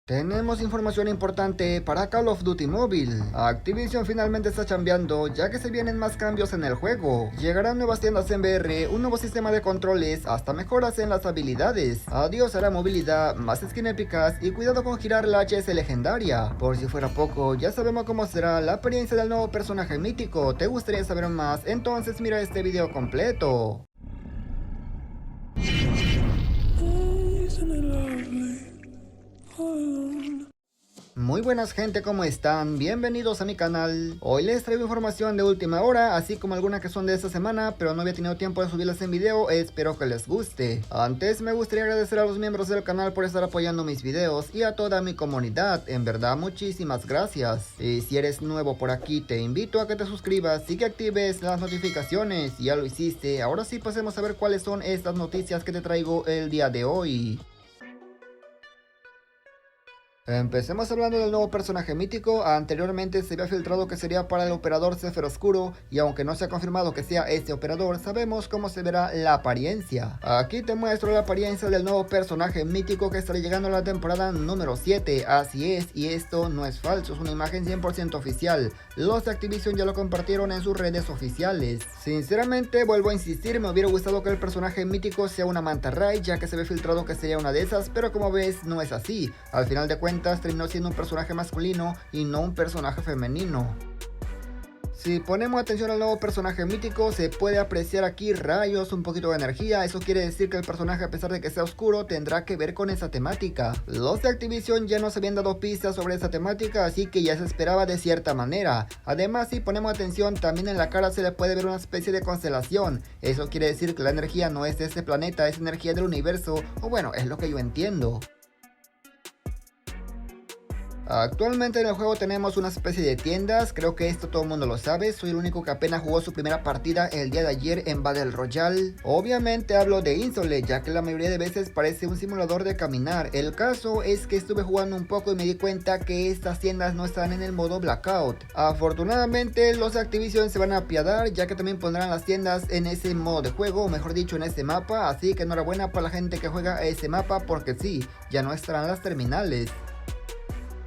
Tenemos información importante para Call of Duty Mobile. Activision finalmente está chambeando ya que se vienen más cambios en el juego. Llegarán nuevas tiendas en VR, un nuevo sistema de controles, hasta mejoras en las habilidades. Adiós a la movilidad, más skin épicas y cuidado con girar la HS legendaria. Por si fuera poco, ya sabemos cómo será la apariencia del nuevo personaje mítico. ¿Te gustaría saber más? Entonces mira este video completo. Muy buenas gente, ¿cómo están? Bienvenidos a mi canal. Hoy les traigo información de última hora, así como algunas que son de esta semana, pero no había tenido tiempo de subirlas en video, espero que les guste. Antes me gustaría agradecer a los miembros del canal por estar apoyando mis videos y a toda mi comunidad, en verdad muchísimas gracias. Y si eres nuevo por aquí, te invito a que te suscribas y que actives las notificaciones. Si ya lo hiciste, ahora sí pasemos a ver cuáles son estas noticias que te traigo el día de hoy. Empecemos hablando del nuevo personaje mítico. Anteriormente se había filtrado que sería para el operador Zephyr Oscuro, y aunque no se ha confirmado que sea este operador, sabemos cómo se verá la apariencia. Aquí te muestro la apariencia del nuevo personaje mítico que estará llegando a la temporada número 7, así es, y esto no es falso, es una imagen 100% oficial. Los de Activision ya lo compartieron en sus redes oficiales. Sinceramente, vuelvo a insistir, me hubiera gustado que el personaje mítico sea una Manta Ray, ya que se ve filtrado que sería una de esas, pero como ves, no es así. Al final de cuentas, terminó siendo un personaje masculino y no un personaje femenino. Si ponemos atención al nuevo personaje mítico, se puede apreciar aquí rayos, un poquito de energía. Eso quiere decir que el personaje, a pesar de que sea oscuro, tendrá que ver con esa temática. Los de Activision ya nos habían dado pistas sobre esa temática, así que ya se esperaba de cierta manera. Además, si ponemos atención, también en la cara se le puede ver una especie de constelación. Eso quiere decir que la energía no es de este planeta, es energía del universo, o bueno, es lo que yo entiendo. Actualmente en el juego tenemos una especie de tiendas, creo que esto todo el mundo lo sabe, soy el único que apenas jugó su primera partida el día de ayer en Battle Royale. Obviamente hablo de Insole, ya que la mayoría de veces parece un simulador de caminar. El caso es que estuve jugando un poco y me di cuenta que estas tiendas no están en el modo Blackout. Afortunadamente los de Activision se van a apiadar, ya que también pondrán las tiendas en ese modo de juego, o mejor dicho en ese mapa, así que enhorabuena para la gente que juega a ese mapa, porque sí, ya no estarán las terminales.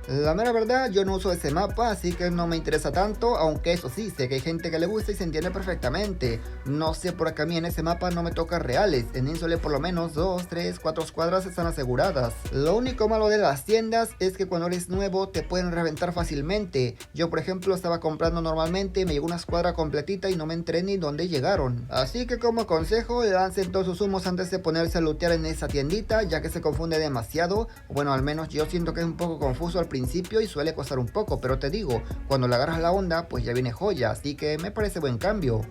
La mera verdad, yo no uso ese mapa, así que no me interesa tanto, aunque eso sí, sé que hay gente que le gusta y se entiende perfectamente. No sé por qué a mí en ese mapa no me toca reales, en Insole por lo menos 2, 3, 4 escuadras están aseguradas. Lo único malo de las tiendas es que cuando eres nuevo te pueden reventar fácilmente. Yo por ejemplo estaba comprando normalmente, me llegó una escuadra completita y no me enteré ni dónde llegaron. Así que como consejo, lancen todos sus humos antes de ponerse a lootear en esa tiendita, ya que se confunde demasiado. Bueno, al menos yo siento que es un poco confuso al principio y suele costar un poco, pero te digo, cuando le agarras la onda pues ya viene joya, así que me parece buen cambio.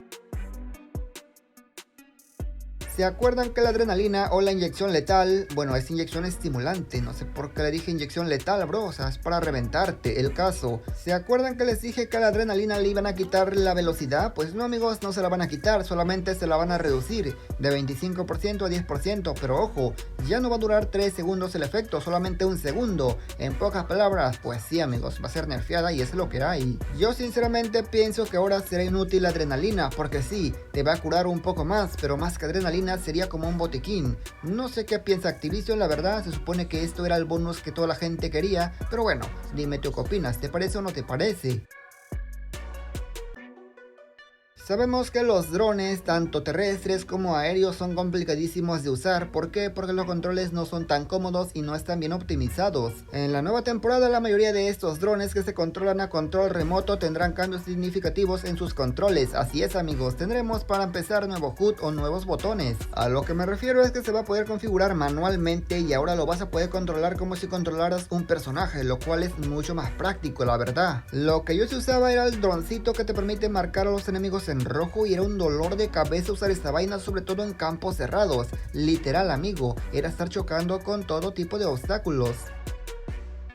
¿Se acuerdan que la adrenalina o la inyección letal, bueno, es inyección estimulante, no sé por qué le dije inyección letal, bro, o sea, es para reventarte? El caso, ¿se acuerdan que les dije que a la adrenalina le iban a quitar la velocidad? Pues no amigos, no se la van a quitar, solamente se la van a reducir de 25% a 10%, pero ojo, ya no va a durar 3 segundos el efecto, solamente un segundo. En pocas palabras, pues sí amigos, va a ser nerfeada y es lo que hay. Yo sinceramente pienso que ahora será inútil la adrenalina, porque sí, te va a curar un poco más, pero más que adrenalina sería como un botiquín. No sé qué piensa Activision, la verdad, se supone que esto era el bonus que toda la gente quería, pero bueno, dime tú qué opinas, ¿te parece o no te parece? Sabemos que los drones, tanto terrestres como aéreos, son complicadísimos de usar. ¿Por qué? Porque los controles no son tan cómodos y no están bien optimizados. En la nueva temporada, la mayoría de estos drones que se controlan a control remoto tendrán cambios significativos en sus controles. Así es amigos, tendremos para empezar nuevo HUD o nuevos botones. A lo que me refiero es que se va a poder configurar manualmente y ahora lo vas a poder controlar como si controlaras un personaje, lo cual es mucho más práctico, la verdad. Lo que yo se usaba era el droncito que te permite marcar a los enemigos en rojo y era un dolor de cabeza usar esta vaina, sobre todo en campos cerrados. Literal amigo, era estar chocando con todo tipo de obstáculos.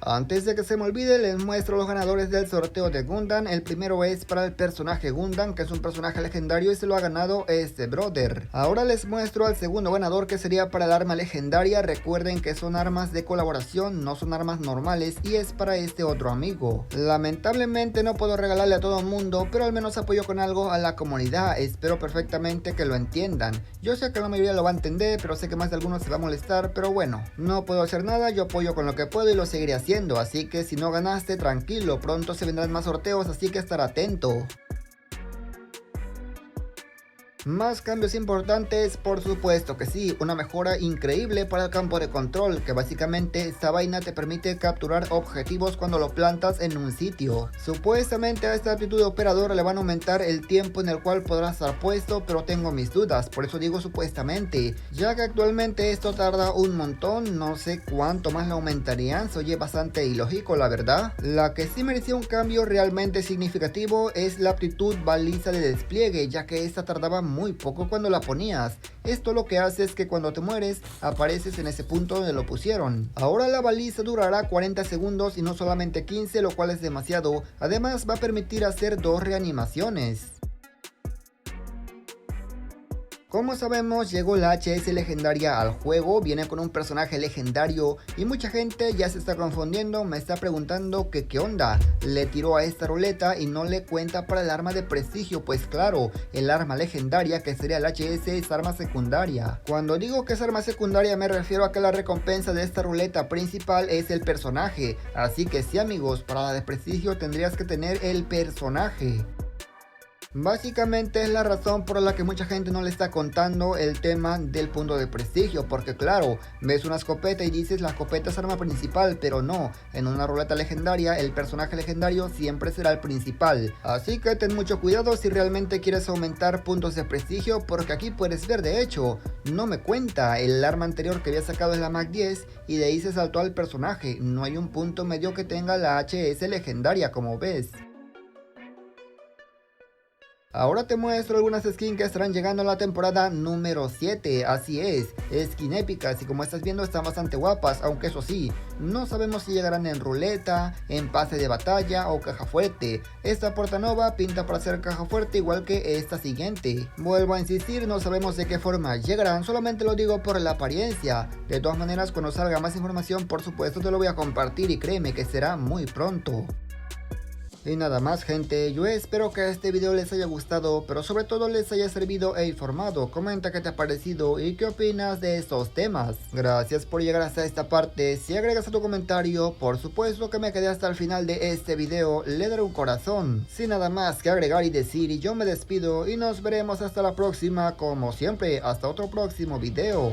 Antes de que se me olvide, les muestro los ganadores del sorteo de Gundam. El primero es para el personaje Gundam, que es un personaje legendario y se lo ha ganado este brother. Ahora les muestro al segundo ganador, que sería para el arma legendaria. Recuerden que son armas de colaboración, no son armas normales, y es para este otro amigo. Lamentablemente no puedo regalarle a todo el mundo, pero al menos apoyo con algo a la comunidad. Espero perfectamente que lo entiendan. Yo sé que la mayoría lo va a entender, pero sé que más de algunos se va a molestar, pero bueno, no puedo hacer nada, yo apoyo con lo que puedo y lo seguiré haciendo. Así que si no ganaste, tranquilo, pronto se vendrán más sorteos, así que estar atento. Más cambios importantes, por supuesto que sí, una mejora increíble para el campo de control, que básicamente esta vaina te permite capturar objetivos cuando lo plantas en un sitio. Supuestamente a esta aptitud de operador le van a aumentar el tiempo en el cual podrás estar puesto, pero tengo mis dudas, por eso digo supuestamente, ya que actualmente esto tarda un montón, no sé cuánto más lo aumentarían, se oye bastante ilógico la verdad. La que sí merecía un cambio realmente significativo es la aptitud baliza de despliegue, ya que esta tardaba muy poco cuando la ponías. Esto lo que hace es que cuando te mueres apareces en ese punto donde lo pusieron. Ahora la baliza durará 40 segundos y no solamente 15, lo cual es demasiado. Además va a permitir hacer 2 reanimaciones. Como sabemos, llegó la HS legendaria al juego, viene con un personaje legendario y mucha gente ya se está confundiendo, me está preguntando que qué onda, le tiró a esta ruleta y no le cuenta para el arma de prestigio. Pues claro, el arma legendaria, que sería el HS, es arma secundaria. Cuando digo que es arma secundaria me refiero a que la recompensa de esta ruleta principal es el personaje, así que sí amigos, para la de prestigio tendrías que tener el personaje. Básicamente es la razón por la que mucha gente no le está contando el tema del punto de prestigio, porque claro, ves una escopeta y dices la escopeta es arma principal, pero no, en una ruleta legendaria el personaje legendario siempre será el principal. Así que ten mucho cuidado si realmente quieres aumentar puntos de prestigio, porque aquí puedes ver, de hecho, no me cuenta, el arma anterior que había sacado es la Mac 10 y de ahí se saltó al personaje, no hay un punto medio que tenga la HS legendaria como ves. Ahora te muestro algunas skins que estarán llegando a la temporada número 7, así es, skin épicas y como estás viendo están bastante guapas, aunque eso sí, no sabemos si llegarán en ruleta, en pase de batalla o caja fuerte. Esta portanova pinta para ser caja fuerte igual que esta siguiente. Vuelvo a insistir, no sabemos de qué forma llegarán, solamente lo digo por la apariencia. De todas maneras, cuando salga más información por supuesto te lo voy a compartir y créeme que será muy pronto. Y nada más gente, yo espero que este video les haya gustado, pero sobre todo les haya servido e informado. Comenta qué te ha parecido y qué opinas de estos temas. Gracias por llegar hasta esta parte. Si agregas a tu comentario, por supuesto que me quedé hasta el final de este video, le daré un corazón. Sin nada más que agregar y decir, y yo me despido y nos veremos hasta la próxima, como siempre, hasta otro próximo video.